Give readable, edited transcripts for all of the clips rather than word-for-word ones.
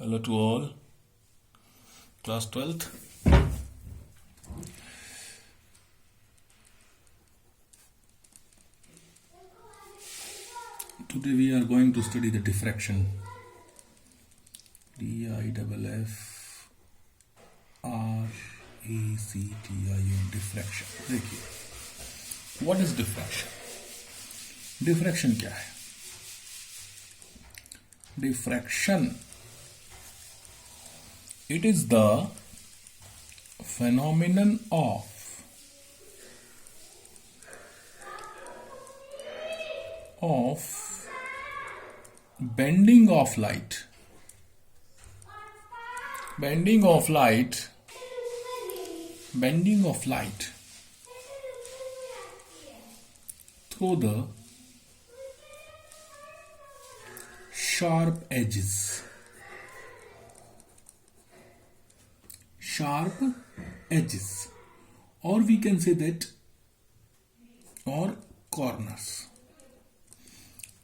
Hello to all, class 12th. Today we are going to study the diffraction. D-I-F-F-R-A-C-T-I-O-N, diffraction. देखिए, what is diffraction? Diffraction क्या है? Diffraction, it is the phenomenon of bending of light through the sharp edges or we can say that or corners.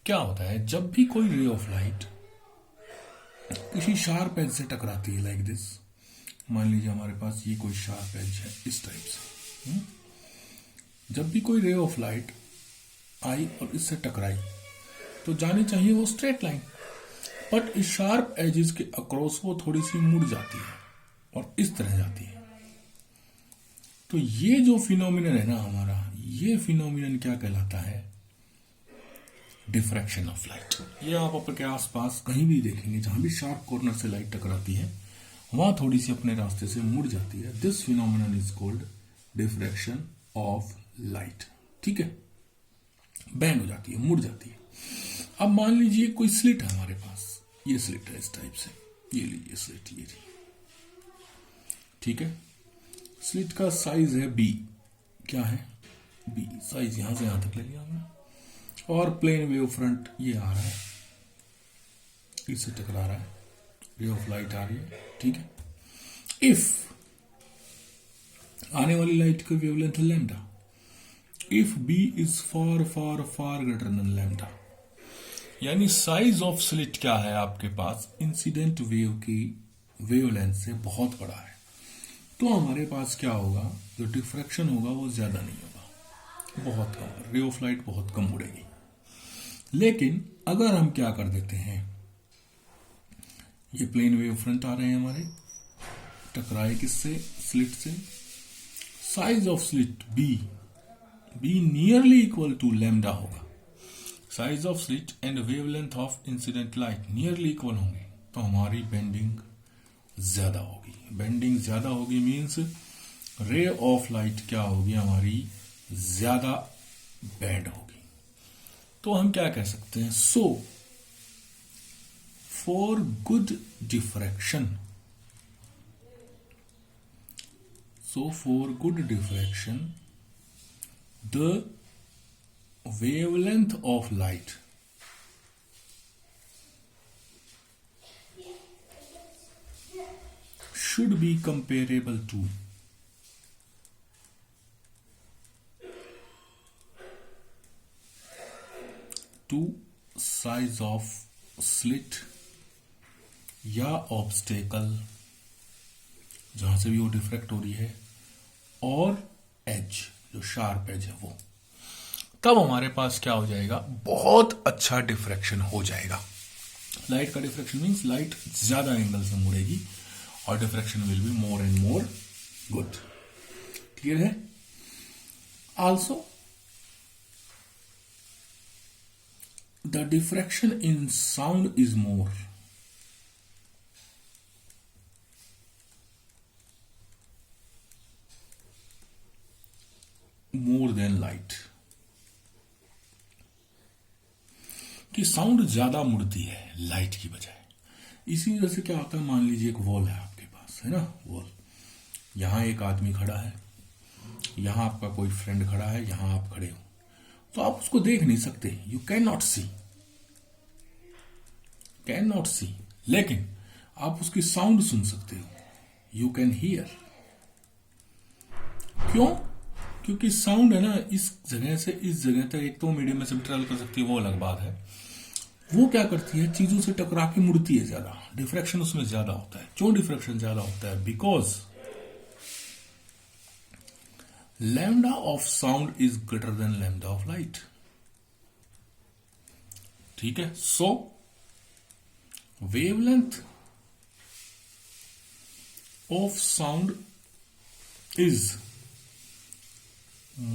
क्या होता है जब भी कोई रे ऑफ लाइट किसी शार्प एज से टकराती है, लाइक दिस, मान लीजिए हमारे पास ये कोई शार्प एज है इस टाइप से, जब भी कोई रे ऑफ लाइट आई और इससे टकराई तो जानी चाहिए वो स्ट्रेट लाइन, बट इस शार्प एजेस के अक्रॉस वो थोड़ी सी मुड़ जाती है और इस तरह जाती है। तो ये जो फिनोमिनन है ना हमारा, ये फिनोमिनन क्या कहलाता है? Diffraction of light. ये आप आपके आसपास कहीं भी देखेंगे, जहां भी शार्प कॉर्नर से लाइट टकराती है वहां थोड़ी सी अपने रास्ते से मुड़ जाती है। This phenomenon is called diffraction of light. ठीक है, बैंड हो जाती है, मुड़ जाती है। अब मान लीजिए कोई स्लिट है हमारे पास, ये स्लिट है इस टाइप से, ये लीजिए स्लिट, ये थी, ठीक है। स्लिट का साइज है बी, क्या है? बी साइज, यहां से यहां तक ले लिया हमने, और प्लेन वेव फ्रंट ये आ रहा है, इससे टकरा रहा है, रे ऑफ लाइट आ रही है, ठीक है। इफ आने वाली लाइट की वेवलेंथ है lambda, if b is far far far greater than lambda, यानी साइज ऑफ स्लिट क्या है आपके पास? इंसिडेंट वेव की वेवलेंथ से बहुत बड़ा है, तो हमारे पास क्या होगा? जो डिफ्रैक्शन होगा वो ज्यादा नहीं होगा, बहुत कम, रे ऑफ लाइट बहुत कम उड़ेगी। लेकिन अगर हम क्या कर देते हैं, ये प्लेन वेव फ्रंट आ रहे हैं हमारे, टकराए किससे? स्लिट से। Size of slit be nearly equal to lambda होगा। Size of slit and wavelength of incident light nearly equal होंगे, तो हमारी बेंडिंग ज्यादा होगी। बेंडिंग ज्यादा होगी मीन्स रे ऑफ लाइट क्या होगी? हमारी ज्यादा बैंड होगी। तो हम क्या कह सकते हैं? So for good diffraction, the wavelength of light should be comparable to size of slit या ऑब्स्टेकल, जहां से भी वो डिफ्रैक्ट हो रही है, और एज, जो शार्प एज है वो, तब हमारे पास क्या हो जाएगा? बहुत अच्छा डिफ्रैक्शन हो जाएगा। लाइट का डिफ्रैक्शन मीन्स लाइट ज्यादा एंगल से मुड़ेगी और diffraction will be more and more good. Clear है? Also the diffraction in sound is more than light, कि साउंड ज्यादा मुड़ती है लाइट की बजाय। इसी वजह से क्या होता है, मान लीजिए एक वॉल है आपके पास, है ना, वॉल, यहां एक आदमी खड़ा है, यहां आपका कोई फ्रेंड खड़ा है, यहां आप खड़े हो, तो आप उसको देख नहीं सकते, यू कैन नॉट सी, लेकिन आप उसकी साउंड सुन सकते हो, यू कैन हियर। क्यों? क्योंकि साउंड है ना, इस जगह से इस जगह तक एक तो मीडियम में से भी ट्रेवल कर सकती है, वो अलग बात है, वो क्या करती है, चीजों से टकरा के मुड़ती है ज्यादा, डिफ्रैक्शन उसमें ज्यादा होता है। क्यों डिफ्रैक्शन ज्यादा होता है? Because lambda of sound is greater than lambda of light. ठीक है, so wavelength of sound is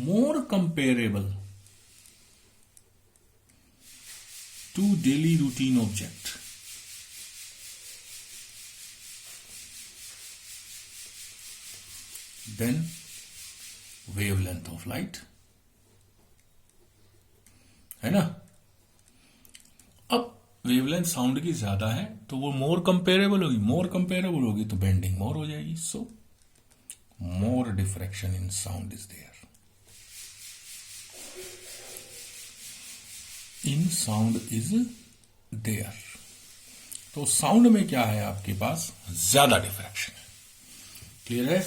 more comparable to daily routine object than wavelength of light, है ना। अब वेवलेंथ साउंड की ज्यादा है तो वो मोर कंपेरेबल होगी, मोर कंपेरेबल होगी तो बेंडिंग मोर हो जाएगी, so more diffraction in sound is there, in sound is there. तो साउंड में क्या है आपके पास, ज्यादा डिफ्रैक्शन है। क्लियर है।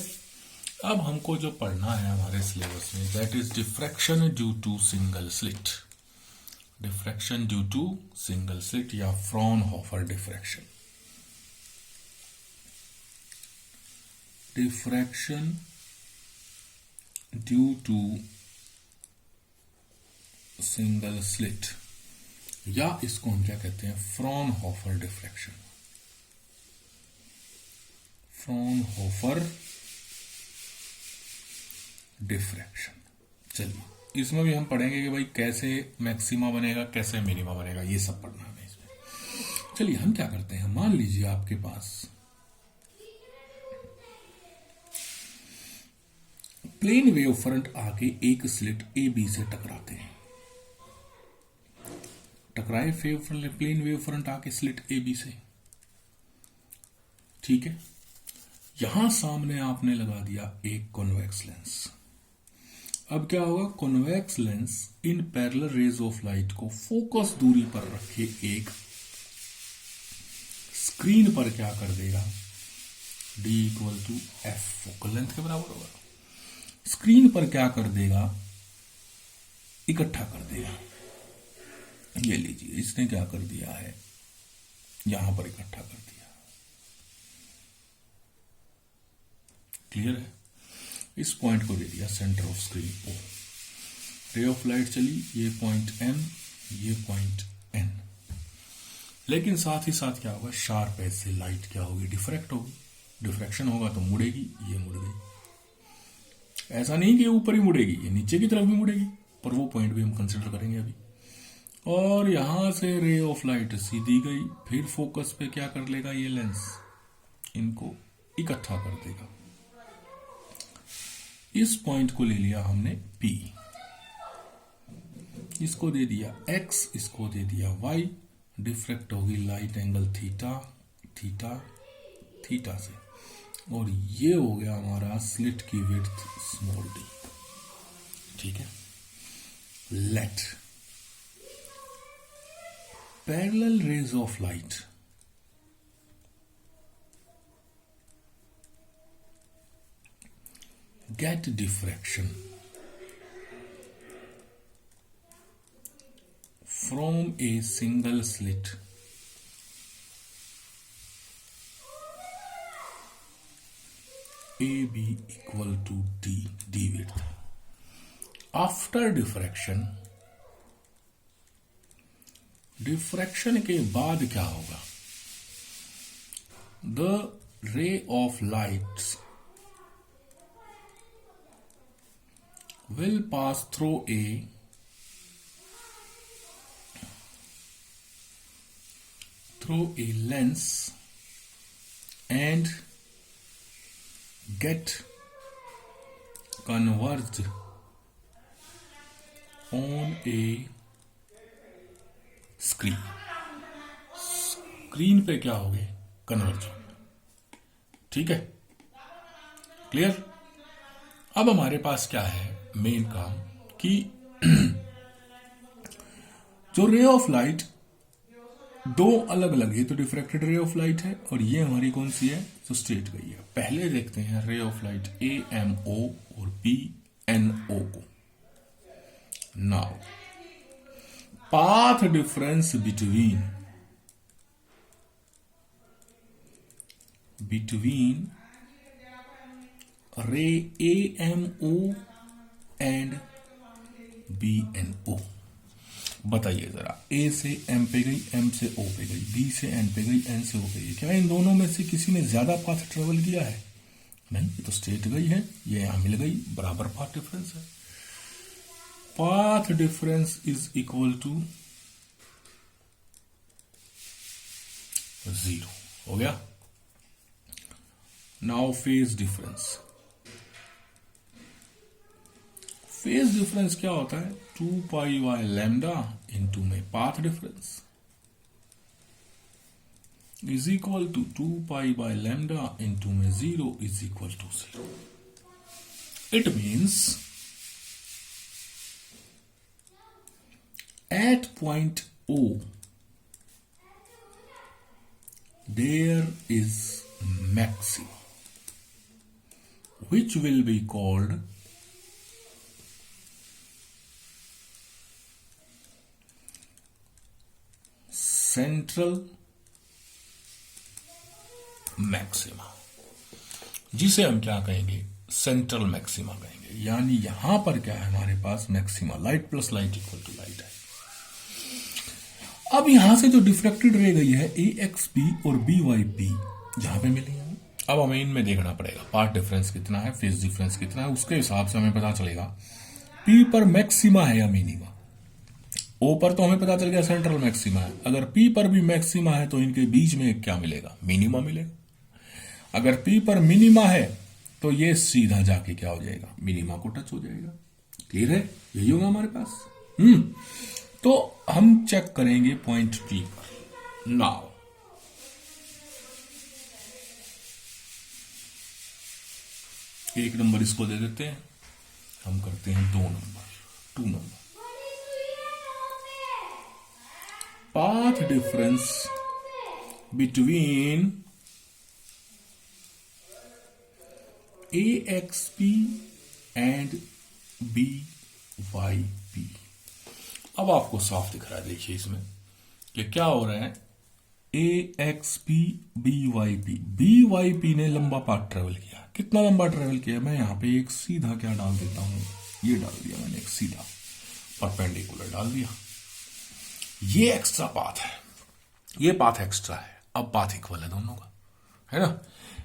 अब हमको जो पढ़ना है हमारे सिलेबस में, that is diffraction due to single slit, diffraction due to single slit या Fraunhofer diffraction. Diffraction due to single slit, या इसको हम क्या कहते हैं, फ्रॉनहोफर डिफ्रैक्शन। Fraunhofer diffraction. चलिए इसमें भी हम पढ़ेंगे कि भाई कैसे मैक्सिमा बनेगा, कैसे मिनिमा बनेगा, ये सब पढ़ना है इसमें। चलिए हम क्या करते हैं, मान लीजिए आपके पास प्लेन वेव फ्रंट आके एक स्लिट ए बी से टकराते हैं, टकराए प्लेन वेव फ्रंट आके स्लिट ए बी से। ठीक है, यहां सामने आपने लगा दिया एक कॉन्वेक्स लेंस। अब क्या होगा, convex lens in parallel raise of light को फोकस दूरी पर रखे एक स्क्रीन पर क्या कर देगा, D equal to F, focal length के बराबर होगा। स्क्रीन पर क्या कर देगा, इकट्ठा कर देगा। ये लीजिए, इसने क्या कर दिया है, यहां पर इकट्ठा कर दिया। क्लियर है। इस पॉइंट को दे दिया सेंटर ऑफ स्क्रीन O। रे ऑफ लाइट चली, ये पॉइंट M, ये पॉइंट N। लेकिन साथ ही साथ क्या होगा, शार्प एज से लाइट क्या होगी, डिफ्रैक्ट होगी। डिफ्रैक्शन होगा तो मुड़ेगी, ये मुड़ गई। ऐसा नहीं कि ऊपर ही मुड़ेगी, ये नीचे की तरफ भी मुड़ेगी, पर वो पॉइंट भी हम कंसिडर करेंगे अभी। और यहां से रे ऑफ लाइट सीधी गई, फिर फोकस पे क्या कर लेगा ये लेंस, इनको इकट्ठा कर देगा। इस पॉइंट को ले लिया हमने P, इसको दे दिया X, इसको दे दिया Y। डिफ्रैक्ट होगी light angle theta, theta, theta से, और ये हो गया हमारा स्लिट की विड्थ स्मॉल d। ठीक है, late parallel rays of light get diffraction from a single slit AB equal to D width. After diffraction, diffraction के बाद क्या होगा, the ray of light will pass through a lens and get converged on a screen. Screen पे क्या हो गए, converge हो गए। ठीक है, क्लियर। अब हमारे पास क्या है मेन काम, कि जो रे ऑफ लाइट दो अलग अलग है, तो डिफ्रैक्टेड रे ऑफ लाइट है, और ये हमारी कौन सी है, जो स्ट्रेट गई है। पहले देखते हैं रे ऑफ लाइट AMO और PNO को। Now path difference between ray AMO and BNO। बताइए जरा, A से M पे गई, M से O पे गई, B से N पे गई, N से O पे गई, क्या इन दोनों में से किसी ने ज्यादा पाथ ट्रेवल किया है? नहीं, ये तो स्ट्रेट गई है, ये यहां मिल गई, बराबर पाथ डिफरेंस है। Path difference is equal to 0 हो गया। Now phase difference. Phase difference क्या होता है? 2 पाई बाय लैम्डा इंटू में path difference is equal to 2 pi by lambda into में 0 is equal to 0। It means at point O there is maximum which will be called central maxima, जिसे हम क्या कहेंगे? Central maxima कहेंगे। यानी यहां पर क्या है हमारे पास? Maxima, light plus light equal to light है। अब यहां से जो डिफ्लेक्टेड रे गई है AXP और BYP जहां पे मिली है, अब हमें इनमें देखना पड़ेगा पाथ डिफरेंस कितना है, फेज डिफरेंस कितना है, उसके हिसाब से हमें पता चलेगा P पर मैक्सिमा है या मिनिमा। O पर तो हमें पता चल गया सेंट्रल मैक्सिमा है, अगर P पर भी मैक्सिमा है तो इनके बीच में क्या मिलेगा? मिनिमा मिलेगा। अगर P पर मिनिमा है तो ये सीधा जाके क्या हो जाएगा? मिनिमा को टच हो जाएगा। क्लियर है? यही होगा हमारे पास। तो हम चेक करेंगे पॉइंट P पर। नाउ एक नंबर इसको दे देते हैं, हम करते हैं 2 number. Path difference between AXP and BYP। अब आपको साफ दिख रहा है, देखिए इसमें कि क्या हो रहा है। AXP BYP ने लंबा पाथ ट्रेवल किया। कितना लंबा ट्रेवल किया? मैं यहां पे एक सीधा क्या डाल देता हूं, ये डाल दिया मैंने, एक सीधा परपेंडिकुलर डाल दिया। ये एक्स्ट्रा पाथ है, ये पाथ एक्स्ट्रा है। अब पाथ इक्वल है दोनों का, है ना।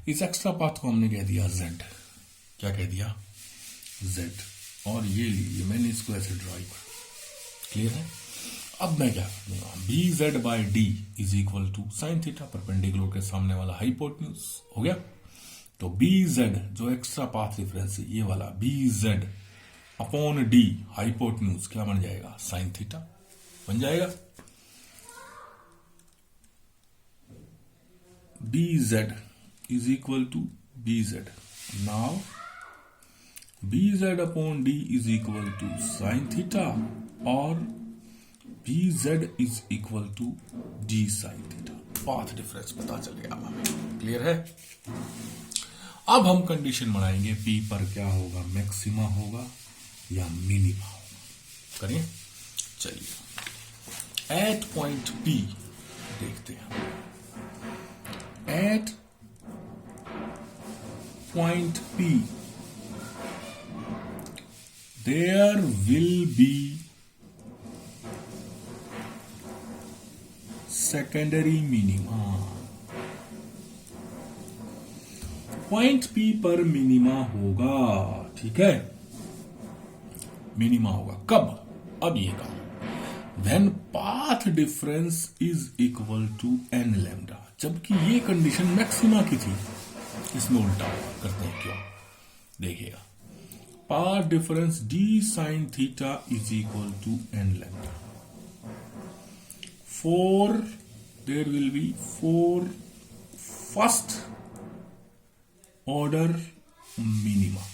इस एक्स्ट्रा पाथ को हमने कह दिया Z। क्या कह दिया? Z। और ये लीजिए, मैंने इसको ऐसे ड्राई कर। क्लियर है? अब मैं क्या करूंगा? BZ by D is equal to sine theta, perpendicular के सामने वाला हाइपोटेन्यूज हो गया। तो BZ जो एक्स्ट्रा पाथ डिफरेंस है, ये वाला BZ अपॉन D हाइपोटेन्यूज क्या बन जाएगा? साइन थीटा बन जाएगा। BZ is equal to BZ. Now BZ upon D is equal to sin theta और BZ is equal to D sin theta। Path difference पता चल गया हमें। क्लियर है? अब हम कंडीशन बनाएंगे P पर क्या होगा? मैक्सिमा होगा या मिनिमा होगा। करें, चलिए एट पॉइंट P देखते हैं। At point P there will be secondary minima। Point P पर मिनिमा होगा, ठीक है। मिनिमा होगा कब? अब ये कहा when path difference is equal to n lambda, जबकि ये कंडीशन मैक्सिमा की थी। इसमें उल्टा करते हैं, क्यों? देखिएगा, path difference D sin theta is equal to n lambda। There will be 4 first order minima.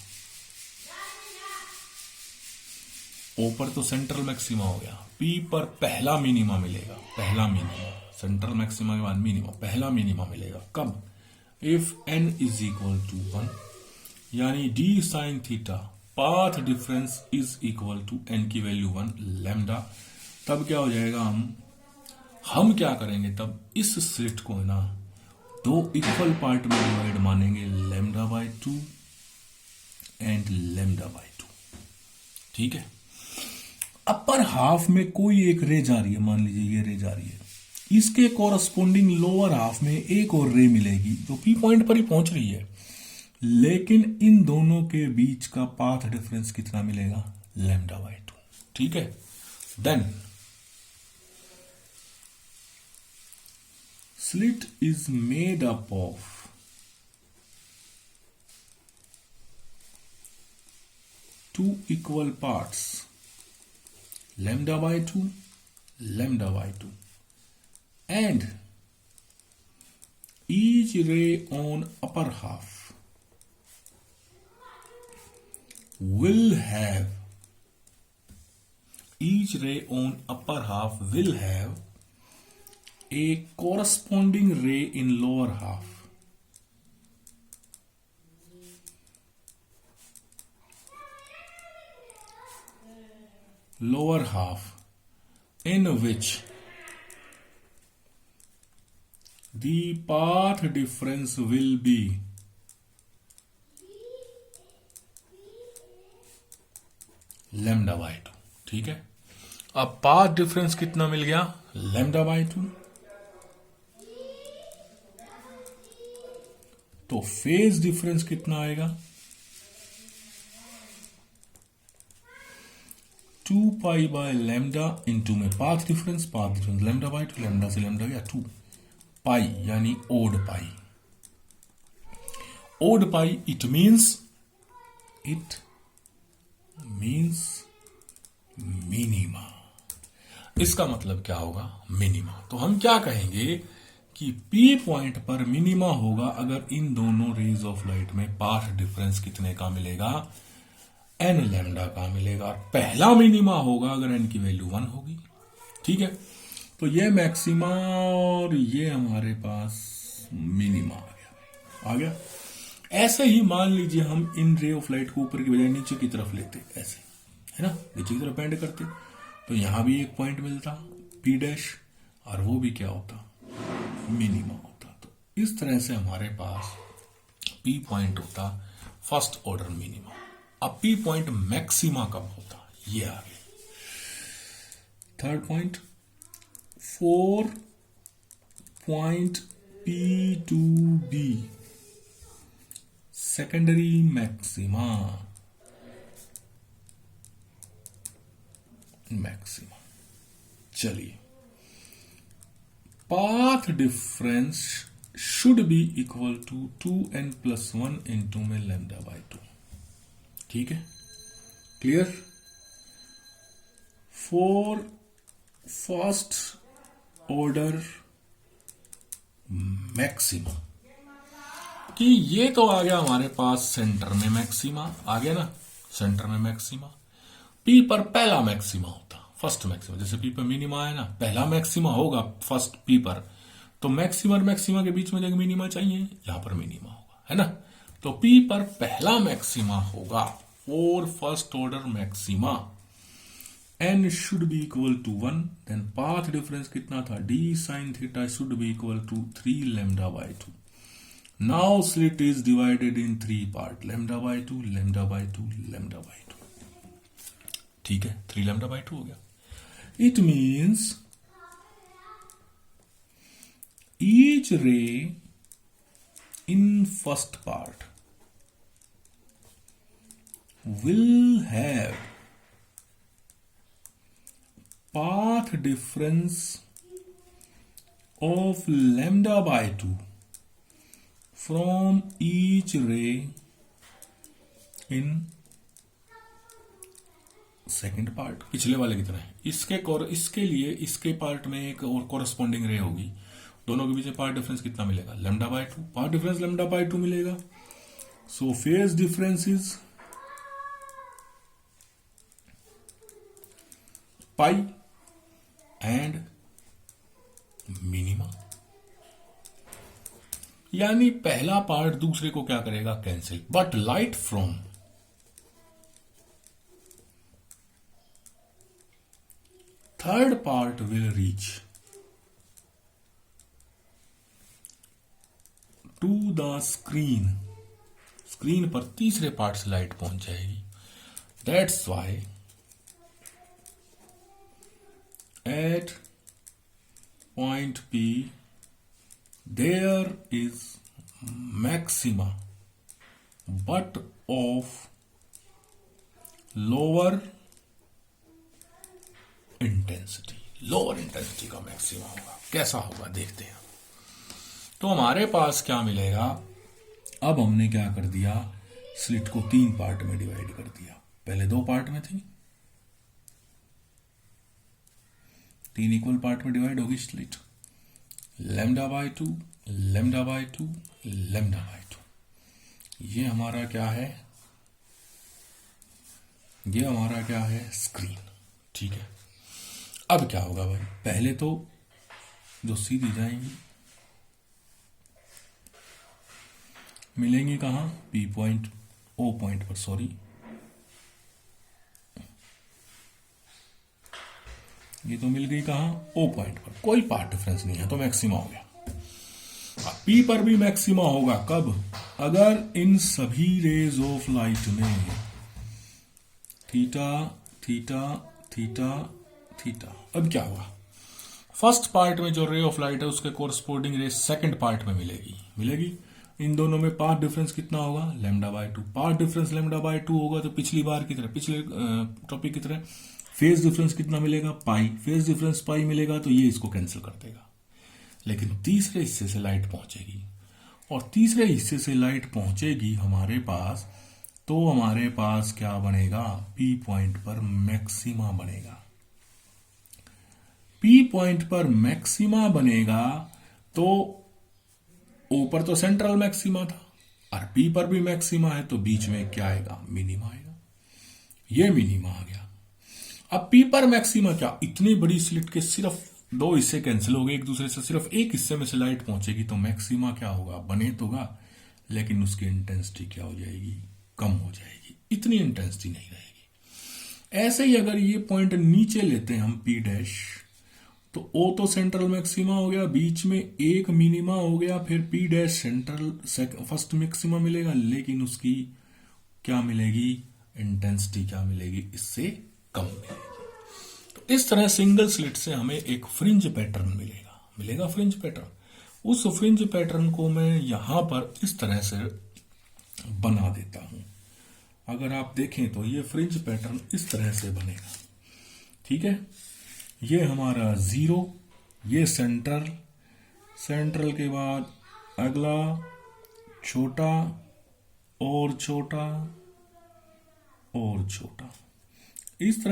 O पर तो सेंट्रल मैक्सिमा हो गया, P पर पहला मिनिमा मिलेगा। पहला मिनिमा, सेंट्रल मैक्सिमा के बाद मिनिमा, पहला मिनिमा मिलेगा कब? If n is equal to 1, यानी D sine theta path difference is equal to n की वैल्यू 1 लैम्डा तब क्या हो जाएगा, हम क्या करेंगे तब, इस स्लिट को है ना दो इक्वल पार्ट में डिवाइड मानेंगे, lambda by 2 and lambda by 2। ठीक है। अपर हाफ में कोई एक रे जा रही है, मान लीजिए ये रे जा रही है, इसके कॉरस्पॉन्डिंग लोअर हाफ में एक और रे मिलेगी जो पी पॉइंट पर ही पहुंच रही है, लेकिन इन दोनों के बीच का पाथ डिफरेंस कितना मिलेगा, लैम्डा बाय 2। ठीक है। Then slit is made up of two equal parts, lambda by 2, lambda by 2, and each ray on upper half will have a corresponding ray in lower half. In which the path difference will be lambda by 2। ठीक है। अब path difference कितना मिल गया, lambda by 2। तो phase difference कितना आएगा, 2 pi by lambda into में path difference lambda by 2, lambda से लैम्डा गया 2 पाई, यानी odd pi. Odd pi it means minima. इसका मतलब क्या होगा, मिनिमा। तो हम क्या कहेंगे कि P पॉइंट पर मिनिमा होगा अगर इन दोनों रेज ऑफ लाइट में पाथ डिफरेंस कितने का मिलेगा, n लैम्डा का मिलेगा। पहला मिनिमा होगा अगर n की वैल्यू 1 होगी। ठीक है। तो ये मैक्सिमा और ये हमारे पास मिनिमा आ गया। ऐसे ही मान लीजिए हम इन रे ऑफ लाइट को ऊपर की बजाय नीचे की तरफ लेते, ऐसे है ना, नीचे की तरफ बेंड करते, तो यहां भी एक पॉइंट मिलता P डैश, और वो भी क्या होता, मिनिमा होता। तो इस तरह से हमारे पास P पॉइंट होता फर्स्ट ऑर्डर मिनिमा। अब P पॉइंट मैक्सिमा कब होता, ये आ गया। Third point, 4 point P to B secondary maxima. चलिए, path difference should be equal to 2n + 1 into में लैम्डा बाय 2। ठीक है, clear. For first order maxima, कि ये तो आ गया हमारे पास सेंटर में मैक्सिमा, आ गया ना सेंटर में मैक्सिमा। P पर पहला मैक्सिमा होता, फर्स्ट मैक्सिमा, जैसे P पर मिनिमा है ना, पहला मैक्सिमा होगा फर्स्ट P पर, तो मैक्सिमा और मैक्सिमा के बीच में जगह मिनिमा चाहिए, यहां पर मिनिमा होगा, है ना। तो P पर पहला मैक्सिमा होगा और first order maxima, n should be equal to 1, then path difference कितना था, d sin theta should be equal to 3 lambda by 2। Now slit is divided in 3 part, lambda by 2, lambda by 2, lambda by 2। ठीक है, 3 lambda by 2 हो गया। It means each ray in first part will have path difference of lambda by 2 from each ray in second part. पिछले वाले की तरह इसके लिए इसके पार्ट में एक और कोरस्पॉन्डिंग रे होगी, दोनों के बीच में पार्ट डिफरेंस कितना मिलेगा, lambda by 2, part difference lambda by 2 मिलेगा। So phase difference is pi and minima, यानी पहला पार्ट दूसरे को क्या करेगा, cancel. But light from third part will reach to the screen, screen पर तीसरे पार्ट से लाइट पहुंच जाएगी। That's why at point P there is maxima but of lower intensity, lower intensity का मैक्सिमा होगा। कैसा होगा देखते हैं। तो हमारे पास क्या मिलेगा, अब हमने क्या कर दिया, स्लिट को 3 पार्ट में डिवाइड कर दिया। पहले 2 पार्ट में थी, 3 इक्वल पार्ट में डिवाइड होगी स्लिट, λ/2 λ/2 λ/2। ये हमारा क्या है, ये हमारा क्या है, स्क्रीन। ठीक है, अब क्या होगा भाई, पहले तो जो सीधी जाएंगी मिलेंगी कहां, P पॉइंट O पॉइंट पर, सॉरी ये तो मिल गई कहां, O पॉइंट पर, कोई पार्ट डिफरेंस नहीं है तो मैक्सिमा हो गया। P पर भी मैक्सिमा होगा कब, अगर इन सभी रेज ऑफ लाइट में थीटा थीटा थीटा थीटा। अब क्या हुआ, फर्स्ट पार्ट में जो रे ऑफ लाइट है उसके कोरस्पोंडिंग रे सेकंड पार्ट में मिलेगी। इन दोनों में पाथ डिफरेंस कितना होगा, λ/2। पाथ डिफरेंस λ/2 होगा तो पिछली बार की तरह, पिछले टॉपिक की तरह फेज डिफरेंस कितना मिलेगा, पाई। फेज डिफरेंस पाई मिलेगा तो ये इसको कैंसिल कर देगा। लेकिन तीसरे हिस्से से लाइट पहुंचेगी, और तीसरे हिस्से से लाइट पहुंचेगी हमारे पास, तो हमारे पास क्या बनेगा, P पॉइंट पर मैक्सिमा बनेगा। P पॉइंट पर मैक्सिमा बनेगा तो O पर तो सेंट्रल मैक्सिमा था, और P पर भी मैक्सिमा है, तो बीच में क्या आएगा, मिनिमा आएगा। ये मिनिमा आ गया। अब P पर मैक्सिमा क्या, इतनी बड़ी स्लिट के सिर्फ 2 हिस्से कैंसिल हो गए एक दूसरे से, सिर्फ एक हिस्से में से लाइट पहुंचेगी, तो मैक्सिमा क्या होगा, बने तो होगा, लेकिन उसकी इंटेंसिटी क्या हो जाएगी, कम हो जाएगी, इतनी इंटेंसिटी नहीं रहेगी। ऐसे ही अगर ये पॉइंट नीचे लेते हैं हम P डैश, तो O तो सेंट्रल मैक्सिमा हो गया, बीच में एक मिनिमा हो गया, फिर P dash central first maxima मिलेगा, लेकिन उसकी क्या मिलेगी, इंटेंसिटी क्या मिलेगी, इससे कम मिलेगी। तो इस तरह सिंगल स्लिट से हमें एक फ्रिंज पैटर्न मिलेगा फ्रिंज पैटर्न। उस फ्रिंज पैटर्न को मैं यहां पर इस तरह से बना देता हूं। अगर आप देखें तो ये फ्रिंज पैटर्न इस तरह से बनेगा। ठीक है, ये हमारा 0, ये सेंट्रल के बाद अगला छोटा और छोटा और छोटा, इस तरह